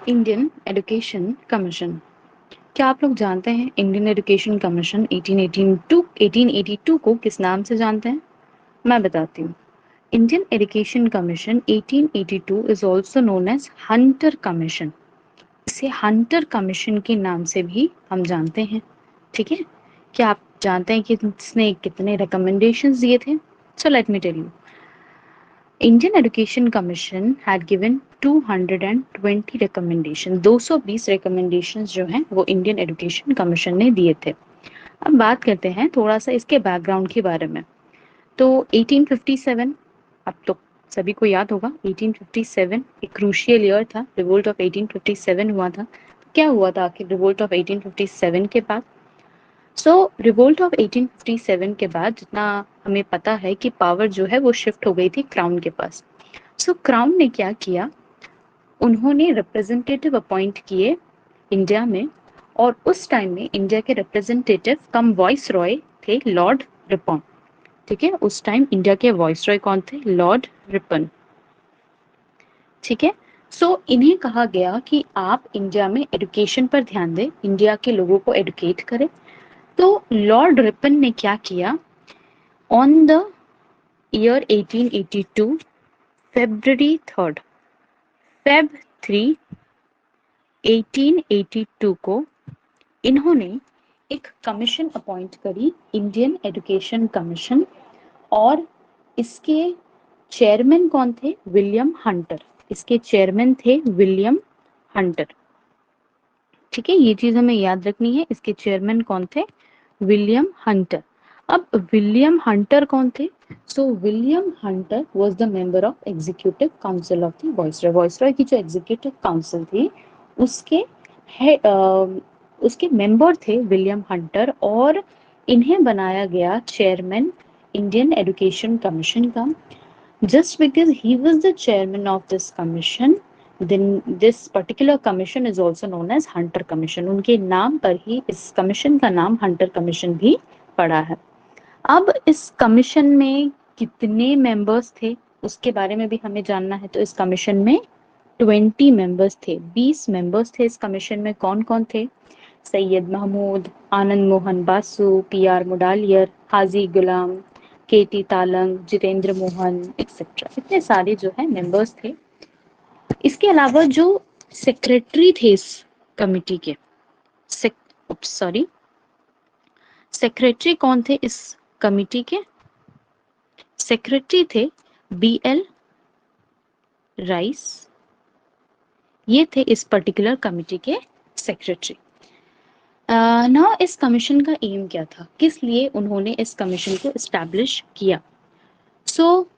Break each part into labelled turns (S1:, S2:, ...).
S1: Indian education commission. क्या आप लोग जानते हैं इंडियन एजुकेशन कमीशन 1882 को किस नाम से जानते हैं? मैं बताती हूँ। Indian education commission 1882 is also known as Hunter commission. इसे हंटर कमीशन के नाम से भी हम जानते हैं। ठीक है, क्या आप जानते हैं कि इसने कितने रिकमेंडेशंस दिए थे? So let me tell you. Indian education commission had given 220 recommendation. 220 recommendations जो हैं वो इंडियन एजुकेशन कमीशन ने दिए थे। अब बात करते हैं थोड़ा सा इसके बैकग्राउंड के बारे में। तो 1857, अब तो सभी को याद होगा 1857 एक क्रूशियल ईयर था। रिवोल्ट ऑफ 1857 हुआ था। क्या हुआ था आखिर रिवोल्ट ऑफ 1857 के बाद? सो रिवोल्ट ऑफ 1857 के बाद जितना हमें पता है कि पावर जो है वो शिफ्ट हो गई थी क्राउन के पास। सो क्राउन ने क्या किया, उन्होंने रिप्रेजेंटेटिव अपॉइंट किए इंडिया में, और उस टाइम में इंडिया के रिप्रेजेंटेटिव कम वॉइस रॉय थे लॉर्ड रिपन। ठीक है, उस टाइम इंडिया के वॉइस रॉय कौन थे? Lord Ripon. ठीक है, सो इन्हें कहा गया कि आप इंडिया में एजुकेशन पर ध्यान दें, इंडिया के लोगों को एडुकेट करें। तो लॉर्ड रिपन ने क्या किया, on the year 1882 February 3rd, Feb 3 1882 को इन्होंने एक कमीशन अपॉइंट करी, इंडियन एजुकेशन कमीशन, और इसके चेयरमैन कौन थे? William Hunter. इसके चेयरमैन थे विलियम हंटर। ठीक है, ये चीज हमें याद रखनी है। इसके चेयरमैन कौन थे? William Hunter. अब विलियम हंटर कौन थे? So William Hunter was the member of executive council of the viceroy. Viceroy की जो एग्जीक्यूटिव काउंसिल थी उसके उसके मेंबर थे विलियम हंटर, और इन्हें बनाया गया चेयरमैन इंडियन एजुकेशन कमीशन का। Just because he was the chairman of this commission, then this particular commission is also known as Hunter Commission. उनके नाम पर ही इस कमीशन का नाम हंटर कमीशन भी पड़ा है। अब इस कमीशन में कितने मेंबर्स थे उसके बारे में भी हमें जानना है। तो इस कमीशन में 20 मेंबर्स थे, 20 मेंबर्स थे इस कमीशन में। कौन कौन थे? सैयद महमूद, आनंद मोहन बासु, पी.आर. मुडालियर, हाजी गुलाम, केटी तालंग, जितेंद्र मोहन एक्सेट्रा, इतने सारे जो है मेंबर्स थे। इसके अलावा जो सेक्रेटरी थे इस कमिटी के, सॉरी, सेक्रेटरी कौन थे इस कमिटी के? सेक्रेटरी थे बी.एल. राइस। ये थे इस पर्टिकुलर कमिटी के सेक्रेटरी। ना इस कमीशन का एम क्या था, किस लिए उन्होंने इस कमीशन को एस्टैब्लिश किया? सो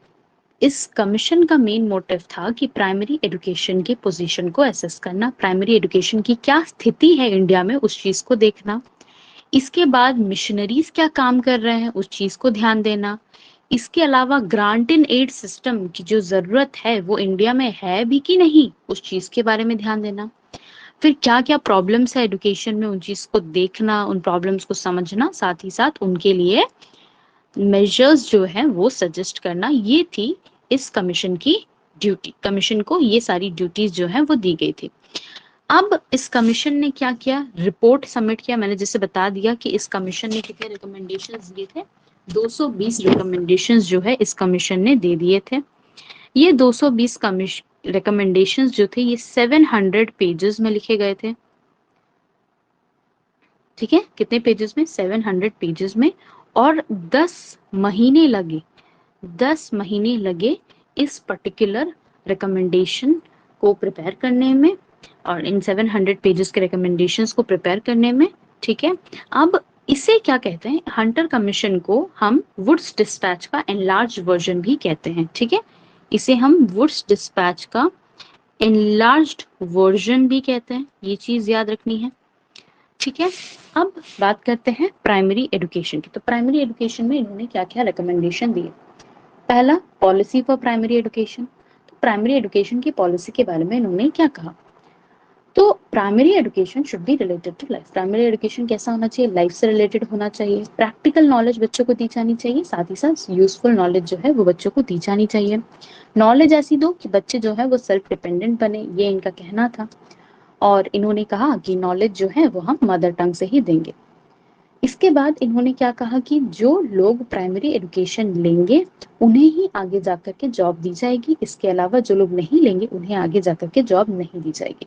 S1: इस कमीशन का मेन मोटिव था कि प्राइमरी एजुकेशन की पोजीशन को असेस करना, प्राइमरी एजुकेशन की क्या स्थिति है इंडिया में उस चीज को देखना, इसके बाद मिशनरीज क्या काम कर रहे हैं उस चीज को ध्यान देना, इसके अलावा ग्रांट इन एड सिस्टम की जो जरूरत है वो इंडिया में है भी कि नहीं उस चीज के बारे में ध्यान देना, फिर क्या क्या प्रॉब्लम्स है एजुकेशन में उन चीज को देखना, उन प्रॉब्लम्स को समझना, साथ ही साथ उनके लिए मेजर्स जो है वो सजेस्ट करना। ये थी इस कमीशन की ड्यूटी। कमीशन को ये सारी ड्यूटीज जो है वो दी गई थी। अब इस कमीशन ने क्या किया, रिपोर्ट सबमिट किया। मैंने जैसे बता दिया कि इस कमीशन ने कितने रिकमेंडेशंस दिए थे, 220 रिकमेंडेशंस जो है इस कमीशन ने दे दिए थे। ये 220 रिकमेंडेशंस जो थे ये 700 पेजेस में लिखे गए थे। ठीक है, कितने पेजेस में? 700 पेजेस में। और 10 महीने लगे, 10 महीने लगे इस पर्टिकुलर रिकमेंडेशन को प्रिपेयर करने में, और इन 700 पेजेस के रिकमेंडेशंस को प्रिपेयर करने में। ठीक है, अब इसे क्या कहते हैं, हंटर कमीशन को हम वुड्स डिस्पैच का एनलार्ज वर्जन भी कहते हैं। ठीक है, इसे हम वुड्स डिस्पैच का एनलार्ज्ड वर्जन भी कहते हैं, ये चीज याद रखनी है। ठीक है, अब बात करते हैं प्राइमरी एजुकेशन की। तो प्राइमरी एजुकेशन में इन्होंने क्या क्या रिकमेंडेशन दिए? पहला, पॉलिसी फॉर प्राइमरी एजुकेशन। तो प्राइमरी एजुकेशन की पॉलिसी के बारे में इन्होंने क्या कहा? तो primary education should be related to life. Primary education कैसा होना चाहिए? लाइफ से रिलेटेड होना चाहिए। प्रैक्टिकल नॉलेज बच्चों को दी जानी चाहिए, साथ ही साथ यूजफुल नॉलेज जो है वो बच्चों को दी जानी चाहिए। नॉलेज ऐसी दो कि बच्चे जो है वो सेल्फ डिपेंडेंट बने, ये इनका कहना था। और इन्होंने कहा कि नॉलेज जो है वो हम मदर टंग से ही देंगे। इसके बाद इन्होंने क्या कहा कि जो लोग प्राइमरी एजुकेशन लेंगे उन्हें ही आगे जाकर के जॉब दी जाएगी, इसके अलावा जो लोग नहीं लेंगे उन्हें आगे जाकर के जॉब नहीं दी जाएगी।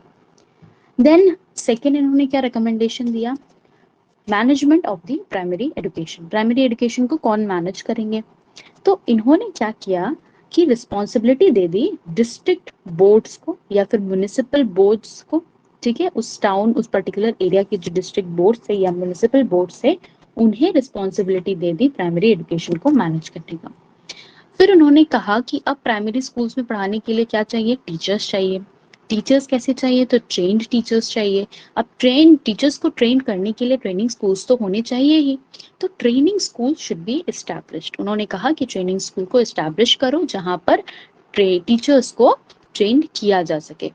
S1: देन सेकेंड इन्होंने क्या रिकमेंडेशन दिया, management of the primary education. Primary education को कौन मैनेज करेंगे, तो इन्होंने क्या किया कि रिस्पॉन्सिबिलिटी दे दी डिस्ट्रिक्ट बोर्ड्स को या फिर म्युनिसिपल बोर्ड्स को, ठीक है, उस टाउन उस पर्टिकुलर एरिया के जो डिस्ट्रिक्ट बोर्ड से या म्युनिसिपल बोर्ड से उन्हें responsibility they the primary education को मैनेज करने का। फिर उन्होंने कहा कि अब प्राइमरी स्कूल्स में पढ़ाने के लिए क्या चाहिए, टीचर्स चाहिए। टीचर्स कैसे चाहिए, तो ट्रेन्ड टीचर्स चाहिए। अब ट्रेन टीचर्स को ट्रेन करने के लिए ट्रेनिंग स्कूल्स तो होने चाहिए ही, तो training school should be established. उन्होंने कहा कि ट्रेनिंग स्कूल को एस्टैब्लिश करो जहां पर टीचर्स को ट्रेन किया जा सके।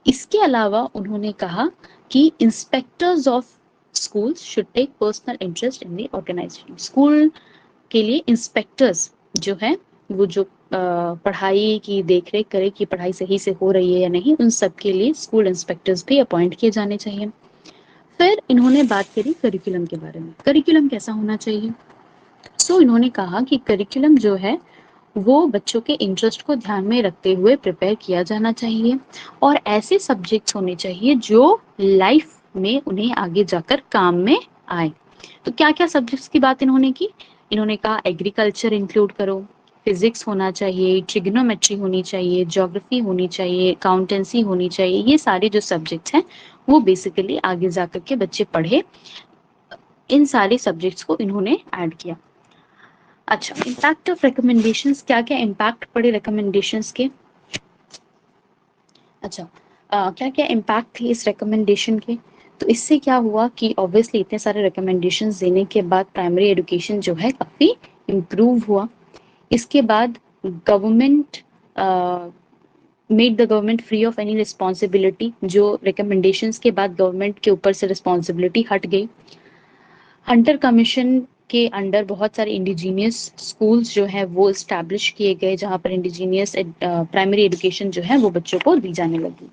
S1: इसके अलावा उन्होंने कहा कि inspectors of schools should take personal interest in the organisation. School के लिए इंस्पेक्टर्स जो है वो जो पढ़ाई की देखरेख करे कि पढ़ाई सही से हो रही है या नहीं, उन सब के लिए स्कूल इंस्पेक्टर्स भी अपॉइंट किए जाने चाहिए। फिर इन्होंने बात करी करिकुलम के बारे में, करिकुलम कैसा होना चाहिए। सो इन्होंने कहा कि करिकुलम जो है वो बच्चों के इंटरेस्ट को ध्यान में रखते हुए प्रिपेयर किया जाना चाहिए और ऐसे सब्जेक्ट्स होने चाहिए जो लाइफ में उन्हें आगे जाकर काम में आए। तो क्या क्या सब्जेक्ट्स की बात इन्होंने की, इन्होंने कहा एग्रीकल्चर इंक्लूड करो, फिजिक्स होना चाहिए, ट्रिग्नोमेट्री होनी चाहिए, ज्योग्राफी होनी चाहिए, अकाउंटेंसी होनी चाहिए। ये सारे जो सब्जेक्ट्स हैं वो बेसिकली आगे जाकर के बच्चे पढ़े, इन सारे सब्जेक्ट्स को इन्होंने ऐड किया। अच्छा, इम्पैक्ट ऑफ रिकमेंडेशंस, क्या क्या इम्पैक्ट पड़े रिकमेंडेशंस के। अच्छा, क्या क्या इम्पैक्ट थे इस रिकमेंडेशन के, तो इससे क्या हुआ कि ऑब्वियसली इतने सारे रिकमेंडेशंस देने के बाद प्राइमरी एजुकेशन जो है काफ़ी इम्प्रूव हुआ। इसके बाद government made the government free of any responsibility, जो रिकमेंडेशंस के बाद गवर्नमेंट के ऊपर से रिस्पॉन्सिबिलिटी हट गई। हंटर कमीशन के अंडर बहुत सारे इंडिजीनियस स्कूल्स जो है वो इस्टेब्लिश किए गए जहाँ पर इंडिजीनियस प्राइमरी एजुकेशन जो है वो बच्चों को दी जाने लगी।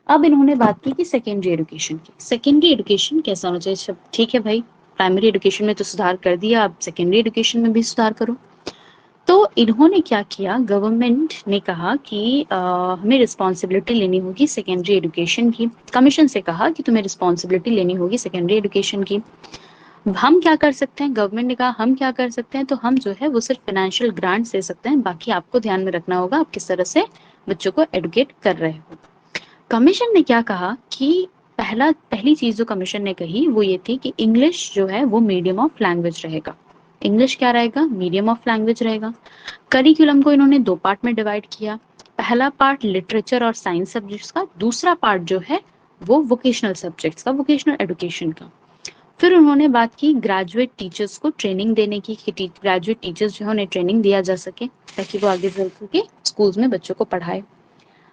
S1: अब इन्होंने बात की कि सेकेंडरी एजुकेशन की। सेकेंडरी एजुकेशन कैसा होना चाहिए, ठीक है भाई, प्राइमरी एजुकेशन में तो सुधार कर दिया, अब सेकेंडरी एजुकेशन में भी सुधार करो। तो इन्होंने क्या किया, गवर्नमेंट ने कहा कि हमें रिस्पॉन्सिबिलिटी लेनी होगी सेकेंडरी एजुकेशन की। कमीशन से कहा कि तुम्हें रिस्पॉन्सिबिलिटी लेनी होगी सेकेंडरी एजुकेशन की। हम क्या कर सकते हैं, गवर्नमेंट ने कहा हम क्या कर सकते हैं, तो हम जो है वो सिर्फ फाइनेंशियल ग्रांट्स दे सकते हैं, बाकी आपको ध्यान में रखना होगा आप किस तरह से बच्चों को एडुकेट कर रहे हो। कमीशन ने क्या कहा कि पहली चीज जो कमीशन ने कही वो ये थी कि इंग्लिश जो है वो मीडियम ऑफ लैंग्वेज रहेगा। इंग्लिश क्या रहेगा, मीडियम ऑफ लैंग्वेज रहेगा। करिकुलम को इन्होंने 2 पार्ट में डिवाइड किया। पहला पार्ट लिटरेचर और साइंस सब्जेक्ट्स का, दूसरा पार्ट जो है वो वोकेशनल सब्जेक्ट्स का, वोकेशनल एजुकेशन का। फिर उन्होंने बात की ग्रेजुएट टीचर्स को ट्रेनिंग देने की, कि ग्रेजुएट टीचर्स जो है उन्हें ट्रेनिंग दिया जा सके ताकि वो आगे चल के स्कूल्स में बच्चों को पढ़ाए।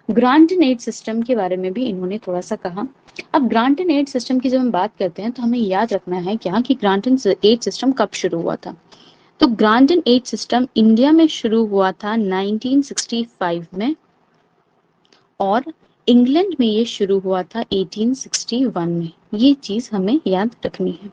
S1: ग्रांट एंड एड सिस्टम के बारे में भी इन्होंने थोड़ा सा कहा। अब ग्रांट एंड एड सिस्टम की जब हम बात करते हैं तो हमें याद रखना है क्या कि ग्रांट एंड एड सिस्टम कब शुरू हुआ था। तो grant and aid system India में शुरू हुआ था 1965 में और इंग्लैंड में ये शुरू हुआ था 1861 में। ये चीज हमें याद रखनी है।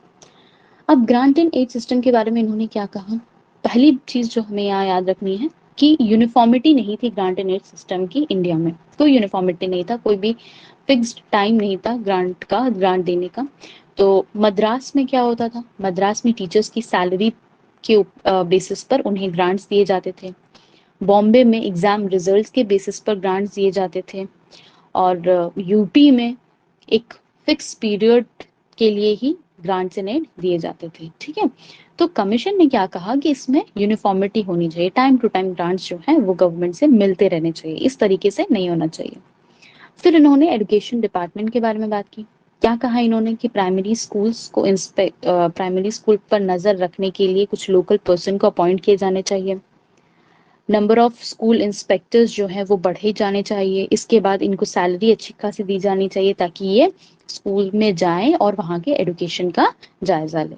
S1: अब ग्रांट एंड एड सिस्टम के बारे में इन्होंने क्या कहा, पहली चीज जो हमें यहाँ याद रखनी है कि यूनिफॉर्मिटी नहीं थी ग्रांट एंड एड सिस्टम की इंडिया में। कोई यूनिफॉर्मिटी नहीं था, कोई भी फिक्स्ड टाइम नहीं था ग्रांट देने का। तो मद्रास में क्या होता था, मद्रास में टीचर्स की सैलरी के बेसिस पर उन्हें ग्रांट्स दिए जाते थे। बॉम्बे में एग्जाम रिजल्ट्स के बेसिस पर ग्रांट्स दिए जाते थे। और यूपी में एक फिक्स पीरियड के लिए ही ग्रांट्स एंड एड दिए जाते थे, ठीक है। तो कमीशन ने क्या कहा कि इसमें यूनिफॉर्मिटी होनी चाहिए, टाइम टू टाइम ग्रांट्स जो है वो गवर्नमेंट से मिलते रहने चाहिए, इस तरीके से नहीं होना चाहिए। फिर इन्होंने एजुकेशन डिपार्टमेंट के बारे में बात की। क्या कहा इन्होंने कि प्राइमरी स्कूल्स को प्राइमरी स्कूल पर नजर रखने के लिए कुछ लोकल पर्सन को अपॉइंट किए जाने चाहिए। नंबर ऑफ स्कूल इंस्पेक्टर्स जो है वो बढ़े जाने चाहिए। इसके बाद इनको सैलरी अच्छी खासी दी जानी चाहिए ताकि ये स्कूल में जाएं और वहाँ के एजुकेशन का जायजा लें।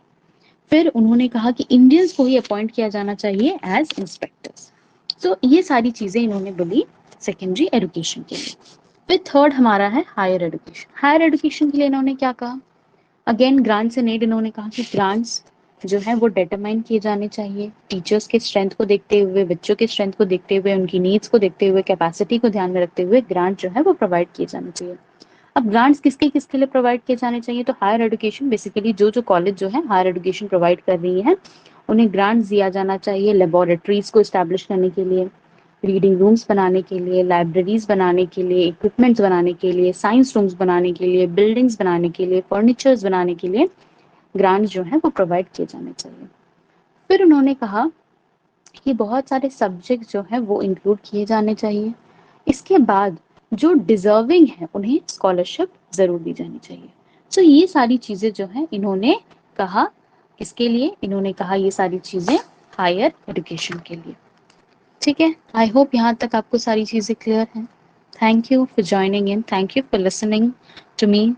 S1: फिर उन्होंने कहा कि इंडियंस को ही अपॉइंट किया जाना चाहिए एज इंस्पेक्टर्स। तो ये सारी चीजें इन्होंने बोली सेकेंडरी एजुकेशन के लिए। फिर थर्ड हमारा है हायर एजुकेशन। हायर एजुकेशन के लिए इन्होंने क्या कहा, अगेन ग्रांट्स एंड एड इन्होंने कहा कि ग्रांट्स जो है वो डिटरमाइन किए जाने चाहिए टीचर्स के स्ट्रेंथ को देखते हुए, बच्चों के स्ट्रेंथ को देखते हुए, उनकी नीड्स को देखते हुए, कैपेसिटी को ध्यान में रखते हुए ग्रांट जो है वो प्रोवाइड किए जाने चाहिए। अब ग्रांट्स किसके किसके लिए प्रोवाइड किए जाने चाहिए, तो हायर एजुकेशन बेसिकली जो जो कॉलेज जो है हायर एजुकेशन प्रोवाइड कर रही है उन्हें ग्रांट्स दिया जाना चाहिए लेबोरेटरीज को इस्टेब्लिश करने के लिए, रीडिंग रूम्स बनाने के लिए, लाइब्रेरीज बनाने के लिए, इक्विपमेंट्स बनाने के लिए, साइंस रूम्स बनाने के लिए, बिल्डिंग्स बनाने के लिए, फर्नीचर्स बनाने के लिए ग्रांट्स जो है वो प्रोवाइड किए जाने चाहिए। फिर उन्होंने कहा कि बहुत सारे सब्जेक्ट जो है वो इंक्लूड किए जाने चाहिए। इसके बाद जो डिजर्विंग है उन्हें स्कॉलरशिप जरूर दी जानी चाहिए। सो ये सारी चीजें जो है इन्होंने कहा, किसके लिए इन्होंने कहा ये सारी चीजें, हायर एजुकेशन के लिए। ठीक है, आई होप यहाँ तक आपको सारी चीजें क्लियर हैं। Thank you for joining in, thank you for listening to me.